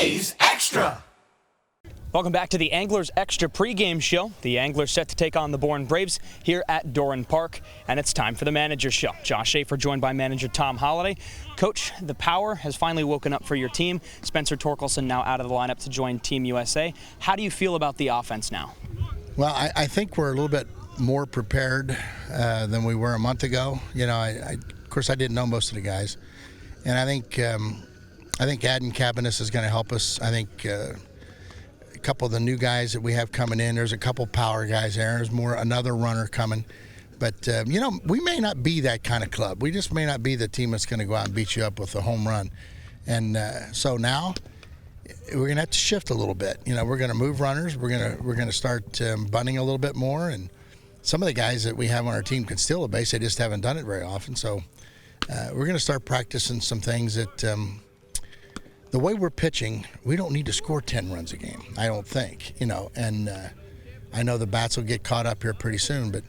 A's Extra. Welcome back to the Anglers Extra pregame show. The Anglers set to take on the Bourne Braves here at Doran Park, and it's time for the Manager's Show. Josh Schaefer joined by manager Tom Holliday. Coach, the power has finally woken up for your team. Spencer Torkelson now out of the lineup to join Team USA. How do you feel about the offense now? Well, I think we're a little bit more prepared than we were a month ago. You know, of course, I didn't know most of the guys, and I think adding Cabanis is going to help us. I think a couple of the new guys that we have coming in, there's a couple power guys there. There's another runner coming. But, you know, we may not be that kind of club. We just may not be the team that's going to go out and beat you up with a home run. And so now we're going to have to shift a little bit. You know, we're going to move runners. We're going to start bunting a little bit more. And some of the guys that we have on our team can steal a base. They just haven't done it very often. So we're going to start practicing some things that the way we're pitching, we don't need to score 10 runs a game, I don't think, you know, and I know the bats will get caught up here pretty soon, but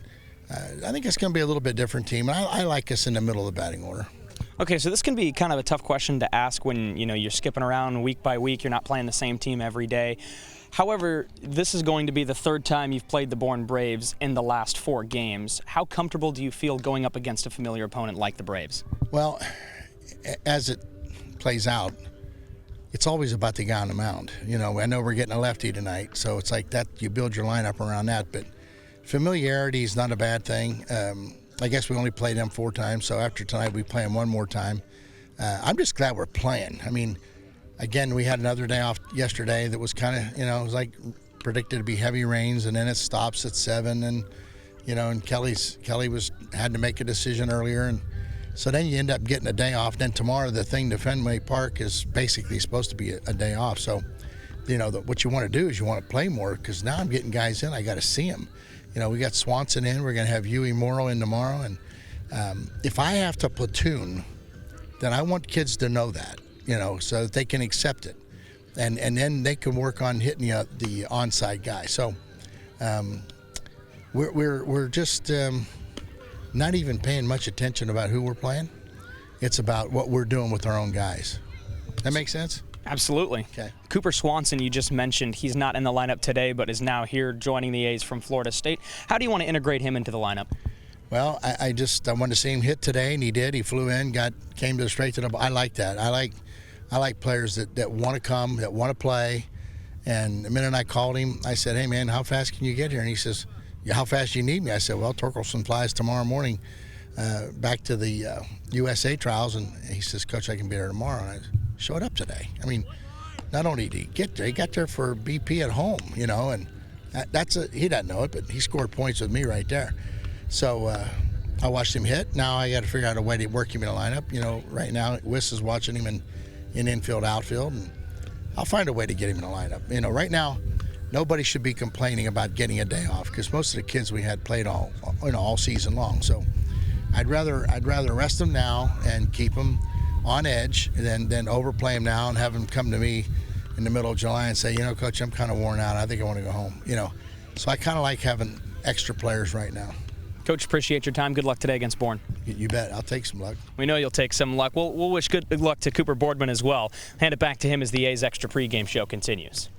I think it's going to be a little bit different team. And I like us in the middle of the batting order. Okay, so this can be kind of a tough question to ask when, you know, you're skipping around week by week, you're not playing the same team every day. However, this is going to be the third time you've played the Bourne Braves in the last 4 games. How comfortable do you feel going up against a familiar opponent like the Braves? Well, as it plays out, it's always about the guy on the mound. You know, I know we're getting a lefty tonight, so it's like that. You build your lineup around that. But familiarity is not a bad thing. I guess we only played them 4 times, so after tonight we play them one more time. I'm just glad we're playing. I mean, again, we had another day off yesterday that was kind of, you know, it was like predicted to be heavy rains, and then it stops at 7, and you know, and Kelly had to make a decision earlier, and so then you end up getting a day off. Then tomorrow, the thing to Fenway Park is basically supposed to be a day off. So, you know, what you want to do is you want to play more, because now I'm getting guys in. I got to see them. You know, we got Swanson in. We're going to have Huey Morrow in tomorrow. And if I have to platoon, then I want kids to know that, you know, so that they can accept it. And then they can work on hitting the onside guy. So we're just not even paying much attention about who we're playing. It's about what we're doing with our own guys. That make sense? Absolutely. Okay. Cooper Swanson, you just mentioned, he's not in the lineup today, but is now here joining the A's from Florida State. How do you want to integrate him into the lineup? Well, I wanted to see him hit today, and he did. He flew in, came straight to the ball. I like that. I like players that want to come, that want to play. And the minute I called him, I said, "Hey man, how fast can you get here?" And he says, "Yeah, how fast do you need me?" I said, "Well, Torkelson flies tomorrow morning back to the USA trials," and he says, "Coach, I can be there tomorrow." And I showed up today. I mean, not only did he get there, he got there for BP at home, you know, and he doesn't know it, but he scored points with me right there. So I watched him hit. Now I got to figure out a way to work him in a lineup. You know, right now Wiss is watching him in infield, outfield, and I'll find a way to get him in a lineup. You know, right now, nobody should be complaining about getting a day off, because most of the kids we had played all season long. So I'd rather rest them now and keep them on edge than overplay them now and have them come to me in the middle of July and say, "You know, Coach, I'm kind of worn out. I think I want to go home." You know, so I kind of like having extra players right now. Coach, appreciate your time. Good luck today against Bourne. You bet. I'll take some luck. We know you'll take some luck. We'll wish good luck to Cooper Boardman as well. Hand it back to him as the A's Extra pregame show continues.